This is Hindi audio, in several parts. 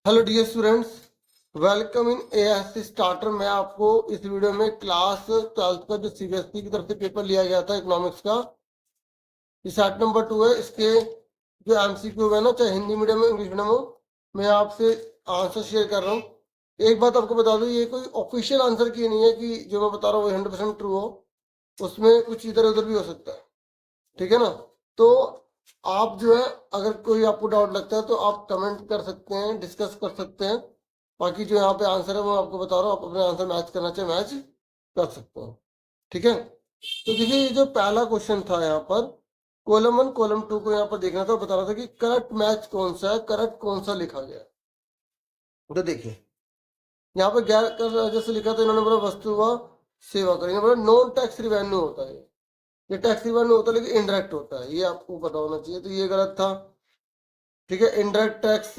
Hello dear students, welcome in ASC starter. मैं आपको इस वीडियो में क्लास 12th का जो सीबीएसई की तरफ से पेपर लिया गया था इकोनॉमिक्स का, ये सेट नंबर 2 है। इसके जो एमसीक्यू है ना, चाहे हिंदी मीडियम में इंग्लिश मीडियम हो, मैं आपसे आंसर शेयर कर रहा हूँ। एक बात आपको बता दूँ, ये कोई ऑफिशियल आंसर की नहीं है कि जो मैं बता रहा हूँ वो 100% ट्रू हो। उसमें कुछ इधर उधर भी हो सकता है, ठीक है ना। तो आप जो है, अगर कोई आपको डाउट लगता है तो आप कमेंट कर सकते हैं, डिस्कस कर सकते हैं। बाकी जो यहाँ पे आंसर है वो आपको बता रहा हूँ, आप अपने आंसर मैच करना चाहे मैच कर सकते हैं, ठीक है। तो देखिए, ये जो पहला क्वेश्चन था यहाँ पर, कॉलम 1 कॉलम 2 को यहाँ पर देखना था, बता रहा था कि करेक्ट मैच कौन सा है, करेक्ट कौन सा लिखा गया है। तो देखिए, यहाँ पर गैर कर राज्य से लिखा था, इन्होंने बोला वस्तु व सेवा कर, इन्होंने बोला नॉन टैक्स रिवेन्यू होता है। ये टैक्स रिवेन्यू होता है लेकिन इनडायरेक्ट होता है, ये आपको पता होना चाहिए। तो ये गलत था, ठीक है। इनडायरेक्ट टैक्स,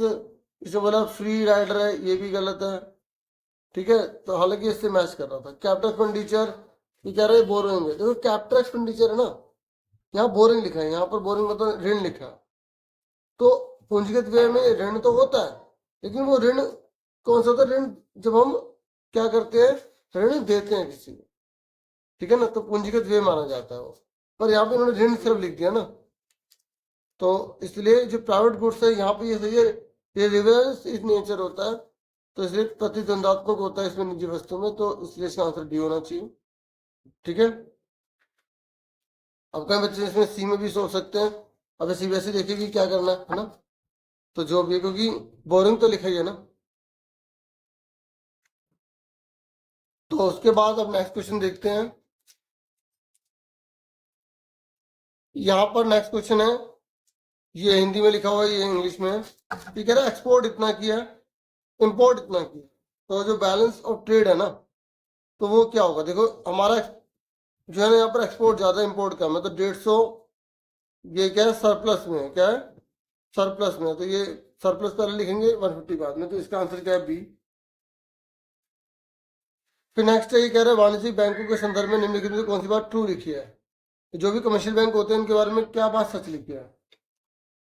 इसे बोला फ्री राइडर है, ये भी गलत है, ठीक है। तो हालांकि इससे मैच कर रहा था। कैपिटल एक्सपेंडिचर, ये कह रहे हैं बोरिंग है। देखो कैपिटल एक्सपेंडिचर है ना, यहाँ बोरिंग लिखा है, यहाँ पर बोरिंग मतलब ऋण लिखा है। तो पूंजीगत व्यय में ऋण तो होता है, लेकिन वो ऋण कौन सा होता है? ऋण जब हम क्या करते हैं, ऋण देते हैं किसी को, ठीक है ना, तो पूंजीगत व्यय माना जाता है वो। पर यहाँ पे इन्होंने ऋण सिर्फ लिख दिया ना, तो इसलिए जो प्राइवेट गुड्स है यहाँ पे ये सही है, ये रिवर्स इस नेचर होता है, तो इसलिए प्रतिद्वंदात्मक होता है इसमें निजी वस्तु में, तो इसलिए इसका आंसर डी होना चाहिए, ठीक है। अब कई बच्चे इसमें सी में भी सोच सकते हैं, अब सीबीएसई देखेगी क्या करना है ना। तो जो भी है, क्योंकि बोरिंग तो लिखा ही है ना। तो उसके बाद अब नेक्स्ट क्वेश्चन देखते हैं। यहाँ पर नेक्स्ट क्वेश्चन है, ये हिंदी में लिखा हुआ है, ये इंग्लिश में है। ये कह रहा है एक्सपोर्ट इतना किया, इंपोर्ट इतना किया, तो जो बैलेंस ऑफ ट्रेड है ना, तो वो क्या होगा। देखो हमारा जो है ना, यहाँ पर एक्सपोर्ट ज्यादा, इंपोर्ट कम है, तो 150, ये क्या है सरप्लस में है, क्या है सरप्लस में है। तो ये सरप्लस पहले लिखेंगे, 150 बाद में, तो इसका आंसर क्या है बी। फिर नेक्स्ट है, ये कह रहा है वाणिज्यिक बैंकों के संदर्भ में निम्नलिखित में से कौन सी बात ट्रू लिखी है। जो भी कमर्शियल बैंक होते हैं उनके बारे में क्या बात सच लिखी है।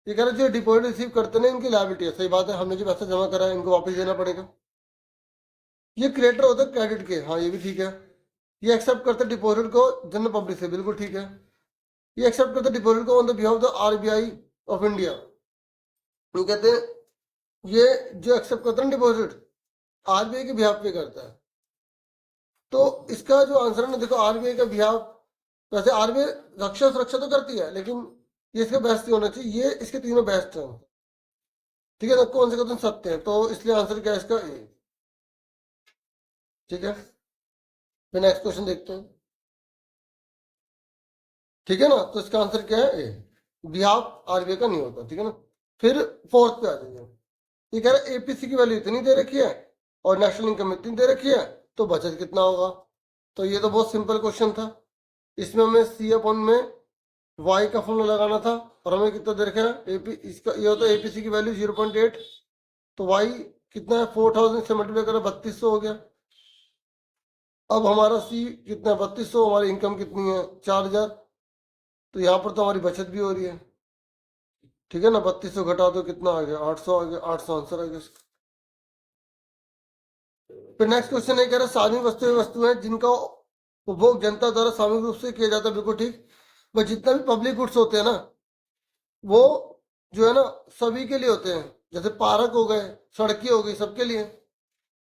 ये कह रहा है जो डिपॉजिट रिसीव करते हैं इनकी लायबिलिटी है, सही बात है, हमने जो पैसा जमा करा है इनको वापस देना पड़ेगा। ये क्रेडिटर होते हैं क्रेडिट के, हाँ ये भी ठीक है। ये एक्सेप्ट करते डिपॉजिट को जनरल पब्लिक से, बिल्कुल ठीक है। ये एक्सेप्ट करते डिपॉजिट को on the behalf of the RBI of India. वो कहते हैं ये जो एक्सेप्ट करता है डिपॉजिट, आरबीआई के बिहाफ पे करता है। तो इसका जो आंसर है ना, देखो आरबीआई का बिहाफ, वैसे आरबीआई रक्षा सुरक्षा तो करती है, लेकिन ये इसका बेस्ट नहीं होना चाहिए, ये इसके तीनों बेस्ट है, ठीक है ना। कौन से कदम सत्य है, तो इसलिए आंसर क्या है इसका ए, ठीक है। फिर नेक्स्ट क्वेश्चन देखते हैं, ठीक है ना। तो इसका आंसर क्या है ए, बिहाफ आरबीआई का नहीं होता, ठीक है ना। फिर फोर्थ पे आ जाइए, ये कह रहा है एपीसी की वैल्यू इतनी दे रखी है और नेशनल इनकम इतनी दे रखी है, तो बचत कितना होगा। तो ये तो बहुत सिंपल क्वेश्चन था। इसमें हमें सी अपॉन में वाई का फॉर्मूला लगाना था, और हमें कितना दे रखा है एपी, इसका ये होता है एपीसी की वैल्यू 0.8, तो वाई कितना है 4000 से मल्टीप्लाई करा 3200 हो गया। अब हमारा सी कितना है 3200, हमारी इनकम कितनी है 4000, तो यहाँ पर तो हमारी बचत भी हो रही है, ठीक है ना। 3200 घटा दो कितना आ गया 800 आ गया, 800 आंसर आ गया। फिर नेक्स्ट क्वेश्चन है, कह रहा है सार्वजनिक वस्तुएं हैं जिनका उपभोग जनता द्वारा सामूहिक रूप से किया जाता है, बिल्कुल ठीक। बस जितना भी पब्लिक गुड्स होते हैं ना, वो जो है ना सभी के लिए होते हैं, जैसे पार्क हो गए, सड़कें हो गई, सबके लिए।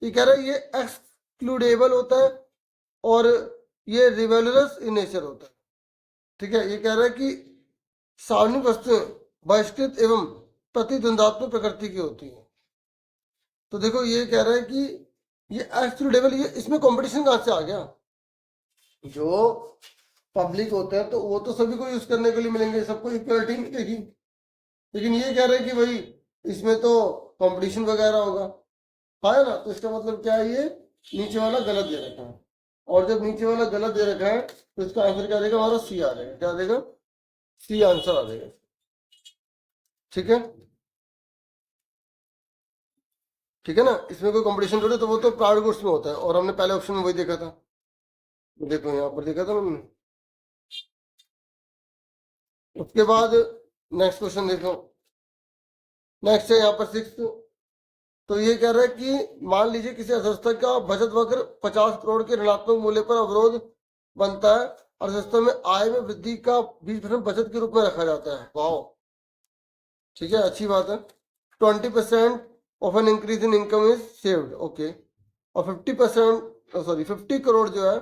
ये कह रहा है ये एक्सक्लूडेबल होता है, और ये रिवेलरस इन नेचर होता है, ठीक है। ये कह रहा है कि सार्वजनिक वस्तुएं बहिष्कृत एवं प्रतिद्वंदात्मक प्रकृति की होती है। तो देखो ये कह रहा है कि ये एक्सक्लूडेबल, ये इसमें कंपटीशन कहाँ से आ गया। जो पब्लिक होता है तो वो तो सभी को यूज करने के लिए मिलेंगे, सबको इक्वलिटी मिलेगी। लेकिन ये कह रहे हैं कि भाई इसमें तो कंपटीशन वगैरह होगा, है ना। तो इसका मतलब क्या है, ये नीचे वाला गलत दे रखा है, और जब नीचे वाला गलत दे रखा है तो इसका आंसर क्या देगा, हमारा सी आ जाएगा। क्या देगा, सी आंसर आ जाएगा, ठीक है। ठीक है ना, इसमें कोई कंपटीशन थोड़ी, तो वो तो प्राइवेट गुड्स में होता है, और हमने पहले ऑप्शन में वही देखा था। देखो यहाँ पर देखा था हमने। उसके बाद नेक्स्ट क्वेश्चन देखो, नेक्स्ट है यहाँ पर 6, तो ये कह रहा है कि मान लीजिए किसी अर्थव्यवस्था का बचत वक्र 50 करोड़ के ऋणात्मक मूल्य पर अवरोध बनता है, अर्थव्यवस्था में आय में वृद्धि का 20% बचत के रूप में रखा जाता है। वाह, ठीक है, अच्छी बात है। 20% of an increase in income is saved, okay. और 50%, सॉरी 50 करोड़ जो है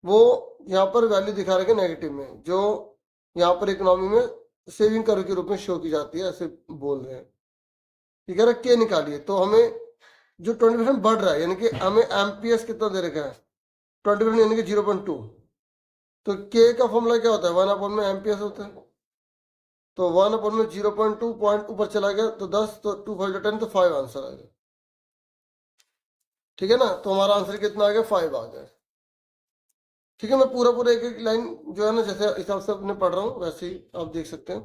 वो यहाँ पर वैल्यू दिखा रखे नेगेटिव में, जो यहाँ पर इकोनॉमी में सेविंग कर के रूप में शो की जाती है, ऐसे बोल रहे हैं। ठीक है, के निकालिए तो हमें जो 20% बढ़ रहा है, यानी कि हमें एमपीएस कितना दे रखा है 20%, यानी कि 0.2। तो के का फॉर्मूला क्या होता है, 1 में एमपीएस होता है। तो 1 में 0.2 पॉइंट ऊपर चला गया तो 10, तो 2 5 10, तो 5 आंसर आ गया। ठीक है ना, तो हमारा आंसर कितना आ गया, 5 आ गया। ठीक है, मैं पूरा पूरा एक एक लाइन जो है ना जैसे हिसाब से अपने पढ़ रहा हूँ वैसे ही आप देख सकते हैं।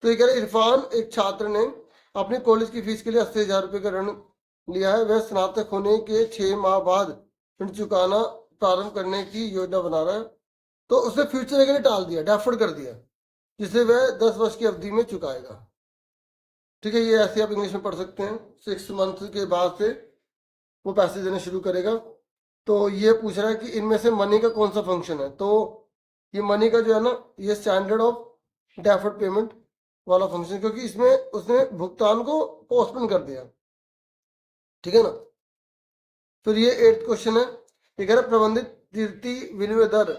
तो ये कह रहे इरफान एक छात्र ने अपनी कॉलेज की फीस के लिए 80,000 रुपये का ऋण लिया है। वह स्नातक होने के 6 माह बाद ऋण चुकाना प्रारंभ करने की योजना बना रहा है। तो उसने फ्यूचर के लिए टाल दिया, डेफर्ड कर दिया, जिसे वह 10 वर्ष की अवधि में चुकाएगा। ठीक है, ये ऐसे आप इंग्लिश में पढ़ सकते हैं। 6 मंथ के बाद से वो पैसे देने शुरू करेगा। तो ये पूछ रहा है कि इनमें से मनी का कौन सा फंक्शन है। तो ये मनी का जो है ना, ये स्टैंडर्ड ऑफ डेफर्ड पेमेंट वाला फंक्शन, क्योंकि इसमें उसने भुगतान को पोस्टपोन कर दिया। ठीक है ना। फिर ये 8th क्वेश्चन है, ये कह रहा है प्रबंधित तृतीय विनिमय दर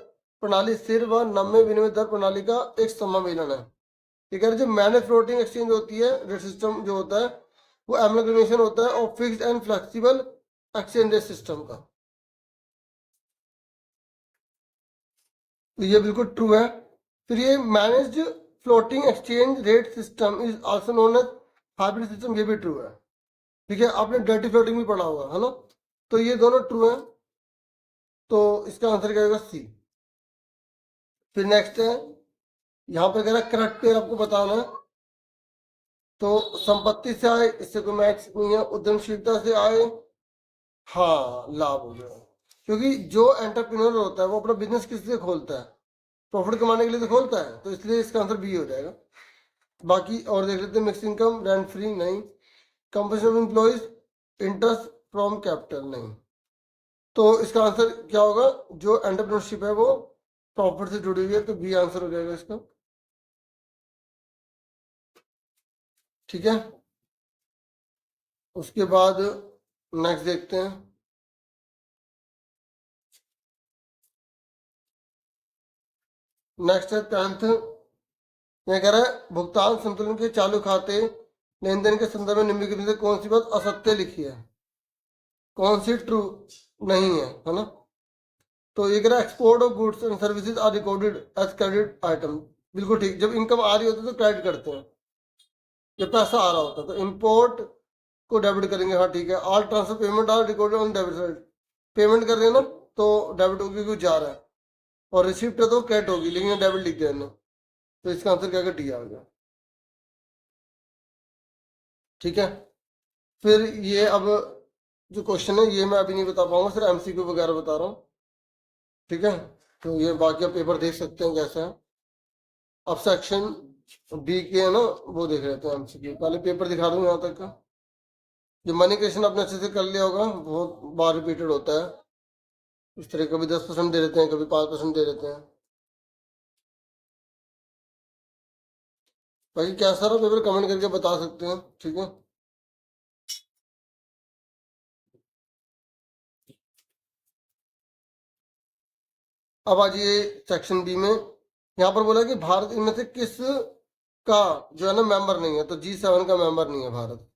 प्रणाली स्थिर व नम्य विनिमय दर प्रणाली का एक सम्मिलन है। ये कह रहे जो मैनेज फ्लोटिंग एक्सचेंज होती है, रेट सिस्टम जो होता है वो एमलगमेशन होता है और fixed and flexible exchange rate system का। तो ये बिल्कुल ट्रू है। फिर ये managed floating exchange rate system is also known as hybrid system, ये भी ट्रू है। ठीक है, आपने डर्टी फ्लोटिंग भी पढ़ा होगा, है ना। तो ये दोनों ट्रू है, तो इसका आंसर क्या होगा, सी। फिर नेक्स्ट है, यहाँ पर कह रहा है करेक्ट पेयर आपको बताना है। तो संपत्ति से आए, इससे कोई मैच नहीं है। उद्यमशीलता से आए, हाँ लाभ हो गया, क्योंकि जो एंटरप्रेन्योर होता है वो अपना बिजनेस किस लिए खोलता है, प्रॉफिट कमाने के लिए तो खोलता है, तो इसलिए इसका आंसर बी हो जाएगा। बाकी और देख लेते हैं, मिक्स इनकम, रेंट फ्री नहीं, compensation of employees, interest from capital नहीं। तो इसका आंसर क्या होगा, जो एंटरप्रेन्योरशिप है वो प्रॉफिट से जुड़ी हुई है, तो बी आंसर हो जाएगा इसका। ठीक है, उसके बाद नेक्स्ट देखते हैं। नेक्स्ट है 10th, यह कह रहा है भुगतान संतुलन के चालू खाते लेन देन के संदर्भ में निम्नलिखित में से कौन सी बात असत्य लिखी है, कौन सी ट्रू नहीं है ना। तो ये कह रहा है export of goods and services are recorded as credit item, बिल्कुल ठीक। जब इनकम आ रही होती है तो क्रेडिट करते हैं, जब पैसा आ रहा होता है तो इम्पोर्ट को डेबिट करेंगे, हाँ ठीक है। All transfer payment are recorded on debit side, payment कर रहे हैं ना तो डेबिट होगी क्योंकि जा रहा है, और रिसिप्ट है तो क्रेडिट होगी, लेकिन डेबिट लिख दिया इन्होंने, तो इसका आंसर क्या डी आ गया। ठीक है, फिर ये अब जो क्वेश्चन है ये मैं अभी नहीं बता पाऊंगा, सिर्फ एमसीक्यू वगैरह बता रहा हूँ। ठीक है, तो ये बाकी आप पेपर देख सकते हैं कैसा है। अब सेक्शन बी के है ना, वो देख रहे थे एमसीक्यू, पहले पेपर दिखा दूँ यहाँ तक का। जो मनी क्वेश्चन आपने अच्छे से कर लिया होगा, बहुत बार रिपीटेड होता है इस तरह, कभी 10% दे देते हैं, कभी 5% दे देते हैं। बाकी कैसा रहा पेपर कमेंट करके बता सकते हैं। ठीक है, अब आ जाइए सेक्शन बी में। यहाँ पर बोला कि भारत इनमें से किस का जो है ना मेंबर नहीं है, तो G7 का मेंबर नहीं है भारत,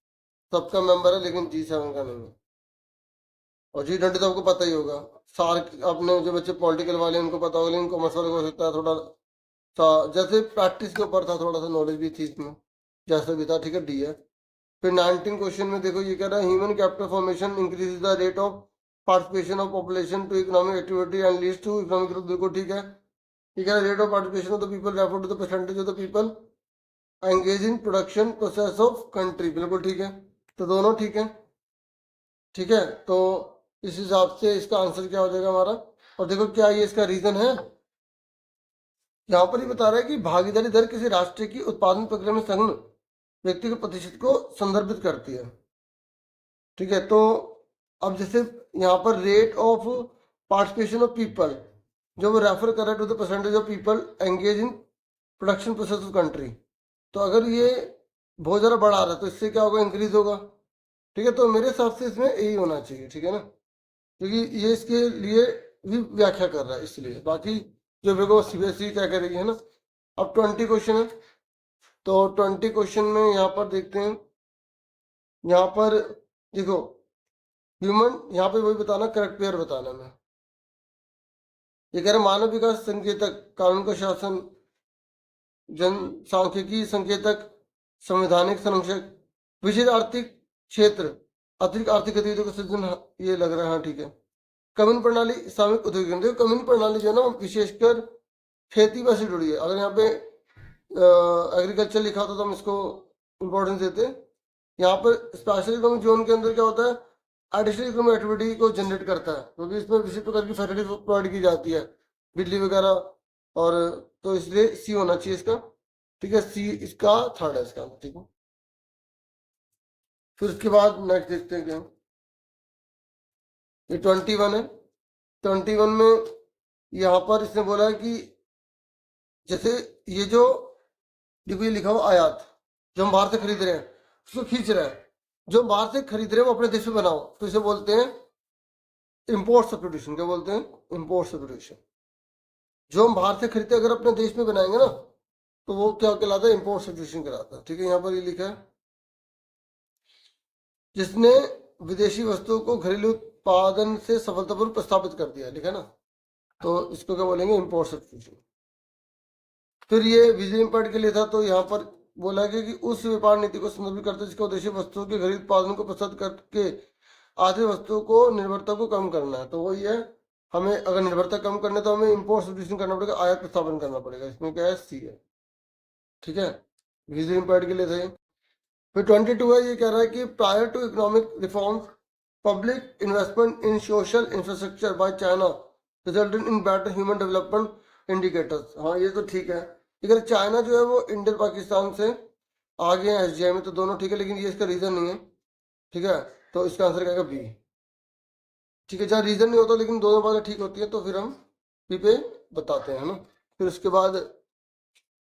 सबका मेंबर है लेकिन G7 का नहीं है। और G20 तो आपको पता ही होगा, सार्क, अपने जो बच्चे पॉलिटिकल वाले उनको पता होगा, लेकिन कॉमर्स वाले को हो सकता है थोड़ा सा जैसे प्रैक्टिस के ऊपर था, थोड़ा सा नॉलेज भी थी इसमें, जैसा भी था। ठीक है, डी है। फिर 19 क्वेश्चन में देखो, ये कह रहा है human capital formation increase the rate of participation of population to economic activity and leads to economic growth, बिल्कुल ठीक है। ये कह रहा है rate of participation of the people refer to the percentage of the people engage in production process of country, बिल्कुल ठीक है। तो दोनों ठीक है। ठीक है, तो इस हिसाब से इसका आंसर क्या हो जाएगा हमारा। और देखो क्या ये इसका रीजन है, यहाँ पर ही बता रहा है कि भागीदारी दर किसी राष्ट्र की उत्पादन प्रक्रिया में संलग्न व्यक्ति के प्रतिशत को संदर्भित करती है। ठीक है, तो अब जैसे यहाँ पर rate of participation of people, जो वो रेफर कर रहा है to the percentage of people engage in production process of country. तो अगर ये बहुत ज़्यादा बढ़ा रहा है तो इससे क्या होगा, इंक्रीज होगा। ठीक है, तो मेरे हिसाब से इसमें यही होना चाहिए। ठीक है ना, क्योंकि ये इसके लिए भी व्याख्या कर रहा है, इसलिए बाकी जो देखो सीबीएसई क्या करेगी, है ना। अब 20 क्वेश्चन है, तो 20 क्वेश्चन में यहाँ पर देखते हैं। यहाँ पर देखो ह्यूमन, यहाँ पे वही बताना, करेक्ट पेयर बताना मैं। ये कह रहे मानव विकास संकेतक, कानून का शासन, जनसांख्यिकी संकेतक, संवैधानिक संरक्षक, विशेष आर्थिक क्षेत्र, अतिरिक्त आर्थिक गतिविधियों का सृजन, ये लग रहा है। हाँ ठीक है। कम्युन प्रणाली, सामूहिक उद्योग केंद्र। देखो कम्युन प्रणाली जो है ना विशेषकर खेती पर से जुड़ी है। अगर यहाँ पे एग्रीकल्चर लिखा होता तो हम इसको इम्पोर्टेंस देते। यहाँ पर स्पेशल इकोनॉमिक जोन के अंदर क्या होता है, एडिशनल इकोनॉमिक एक्टिविटी को जनरेट करता है, क्योंकि इसमें विशेष प्रकार की फैसिलिटी प्रोवाइड की जाती है, बिजली वगैरह। और तो इसलिए सी होना चाहिए इसका। ठीक है, सी इसका थर्ड है इसका। ठीक है, फिर उसके बाद नेक्स्ट देखते हैं क्या। ये 21 है। 21 में यहाँ पर इसने बोला है कि जैसे ये जो देखो ये लिखा हुआ आयात, जो हम बाहर से खरीद रहे हैं उसको खींच रहे हैं, जो हम बाहर से खरीद रहे हैं वो अपने देश में बनाओ, तो इसे बोलते हैं इम्पोर्ट सब्स्टिट्यूशन। क्या बोलते हैं, इम्पोर्ट सब्स्टिट्यूशन। जो हम बाहर से खरीदते अगर अपने देश में बनाएंगे ना तो वो क्या कहलाता है, इम्पोर्ट सब्स्टिट्यूशन कहलाता है। ठीक है, यहाँ पर ये लिखा है जिसने विदेशी वस्तुओं को घरेलू उत्पादन से सफलतापूर्वक प्रस्तावित कर दिया, लिखा है ना, तो इसको क्या बोलेंगे, इम्पोर्ट सब्स्टिट्यूशन। फिर ये विजय इम्पोर्ट के लिए था, तो यहाँ पर बोला गया कि उस व्यापार नीति को संदर्भित करता है जिसका उद्देश्य वस्तुओं के घरेलू उत्पादन को प्रसारित करके आधे वस्तुओं को निर्भरता को कम करना है। तो वही है, हमें अगर निर्भरता कम करना है तो हमें इम्पोर्ट सब्स्टिट्यूशन करना पड़ेगा, आयात प्रस्तावन करना पड़ेगा। इसमें क्या है, सी है। ठीक है, विजय इम्पोर्ट के लिए थे। फिर 22 है, ये कह रहा है कि prior to economic reforms public investment in social infrastructure by China resulted in better human development indicators. हाँ ये तो ठीक है। अगर चाइना जो है वो इंडिया पाकिस्तान से आगे है एसजीआई में, तो दोनों ठीक है, लेकिन ये इसका रीजन नहीं है। ठीक है, तो इसका आंसर क्या बी। ठीक है, जहाँ रीजन नहीं होता लेकिन दोनों बातें ठीक होती है तो फिर हम बी पे बताते हैं, है ना। फिर उसके बाद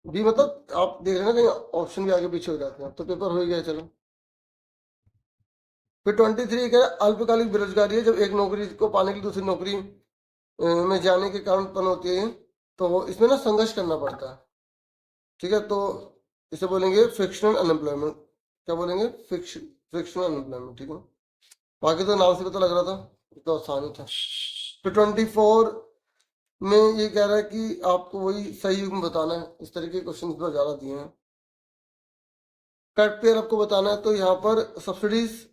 बी मतलब आप देख रहे हैं ना कहीं ऑप्शन भी आगे पीछे हो जाते हैं, तो पेपर हो ही गया। चलो फिर 23 क्या है, अल्पकालिक बेरोजगारी है, जब एक नौकरी को पाने के लिए दूसरी नौकरी में जाने के कारण उत्पन्न होती है, तो इसमें ना संघर्ष करना पड़ता है। ठीक है, तो इसे बोलेंगे फ्रिक्शनल अनएम्प्लॉयमेंट। क्या बोलेंगे, फ्रिक्शनल अनएम्प्लॉयमेंट। ठीक है, बाकी तो नाम से पता लग रहा था, तो आसान ही था। फिर 24 में ये कह रहा है कि आपको वही सही युग्म बताना है। इस तरह के क्वेश्चन पर ज़्यादा दिए हैं। कट पेयर आपको बताना है, तो यहाँ पर subsidies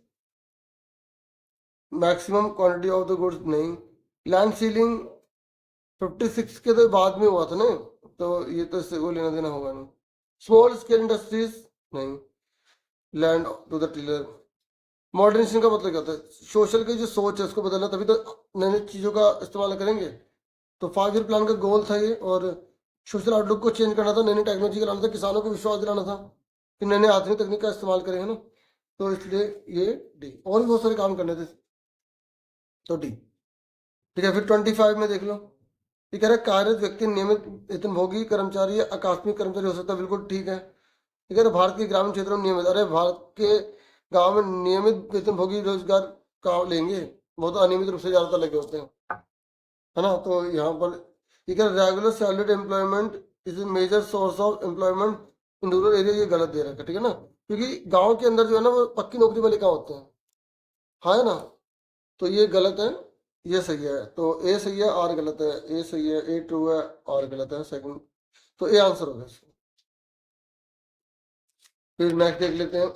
maximum quantity of the goods नहीं। लैंड सीलिंग 56 के तो बाद में हुआ था ना, तो ये तो इससे कोई लेना देना होगा नहीं। स्मॉल स्केल इंडस्ट्रीज नहीं। Land to the tiller. Modernization का मतलब क्या होता है, सोशल की जो सोच है उसको बदलना, तभी तो नई नई चीज़ों का इस्तेमाल करेंगे। तो 5 ईयर प्लान का गोल था ये, और सोशल आउटलुक को चेंज करना था, नई नई टेक्नोलॉजी का लाना था, किसानों को विश्वास दिलाना था कि नए नए आधुनिक तकनीक का इस्तेमाल करेंगे ना, तो इसलिए ये डी। और भी बहुत सारे काम करने थे, तो डी। ठीक है, फिर 25 में देख लो, ये कह रहा है कार्यरत व्यक्ति नियमित वेतनभोगी कर्मचारी या आकस्मिक कर्मचारी हो सकता है, बिल्कुल ठीक है। ये कह रहा है भारत के ग्रामीण क्षेत्रों में नियमित, अरे भारत के गाँव में नियमित वेतनभोगी रोजगार कहाँ लेंगे, बहुत अनियमित रूप से ज़्यादातर लगे होते हैं, है ना। तो यहाँ पर ये कह रहा है regular salaried employment is a major source of employment in rural area, ये गलत दे रखा है। ठीक है ना, क्योंकि गाँव के अंदर जो है ना वो पक्की नौकरी वाले कहाँ होते हैं, हाँ है ना, तो ये गलत है, ये सही है। तो ए सही है, आर गलत है। ए सही है, ए ट्रू है, आर गलत है, सेकंड। तो ए आंसर होगा इसका। फिर नेक्स्ट देख लेते हैं।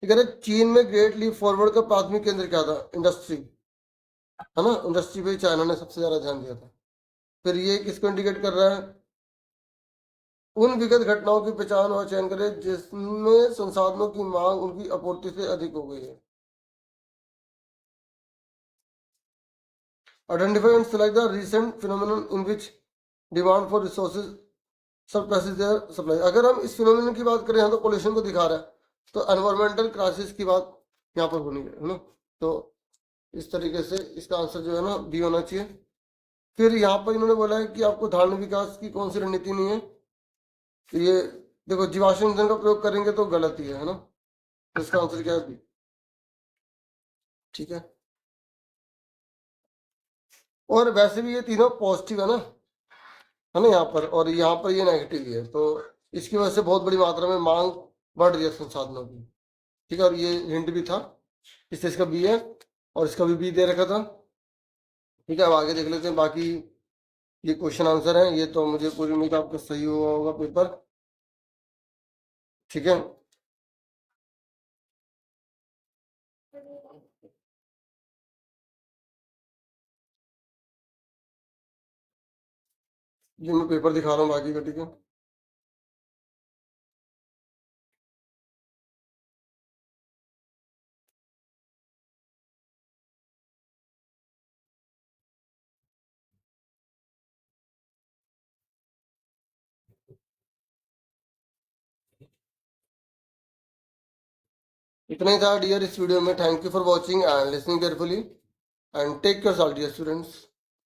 ठीक है, चीन में ग्रेट लीप फॉरवर्ड का प्राथमिक केंद्र क्या था, इंडस्ट्री, है ना। इंडस्ट्री पे चाइना ने सबसे ज्यादा ध्यान दिया था। फिर ये किसको इंडिकेट कर रहा है, उन विगत घटनाओं की पहचान और चयन करें जिसमें संसाधनों की मांग उनकी आपूर्ति से अधिक हो गई है। Identify and select the recent phenomenon in which demand for resources surpasses their supply। अगर हम इस फिनोमिनन की बात करें, यहाँ तो पोल्यूशन को दिखा रहा है, तो एनवायरमेंटल क्राइसिस की बात यहाँ पर होनी है ना। तो इस तरीके से इसका आंसर जो है ना बी होना चाहिए। फिर यहाँ पर इन्होंने बोला है कि आपको धारण विकास की कौन सी रणनीति नहीं है। तो ये देखो, जीवाश्म ईंधन का प्रयोग करेंगे तो गलत ही है ना। तो इसका आंसर क्या है, बी। ठीक है। और वैसे भी ये तीनों पॉजिटिव है ना यहाँ पर, और यहाँ पर ये नेगेटिव ही है। तो इसकी वजह से बहुत बड़ी मात्रा में मांग बढ़ रही है संसाधनों की। ठीक है, और ये हिंट भी था, इससे इसका बी है, और इसका भी बी दे रखा था। ठीक है, अब आगे देख लेते हैं बाकी ये क्वेश्चन आंसर है। ये तो मुझे पूरी उम्मीद है आपका सही हुआ होगा पेपर। ठीक है, ये मैं पेपर दिखा रहा हूँ बाकी का। ठीक है, इतना ही था डियर इस वीडियो में। Thank you for watching and listening carefully and take care all dear students.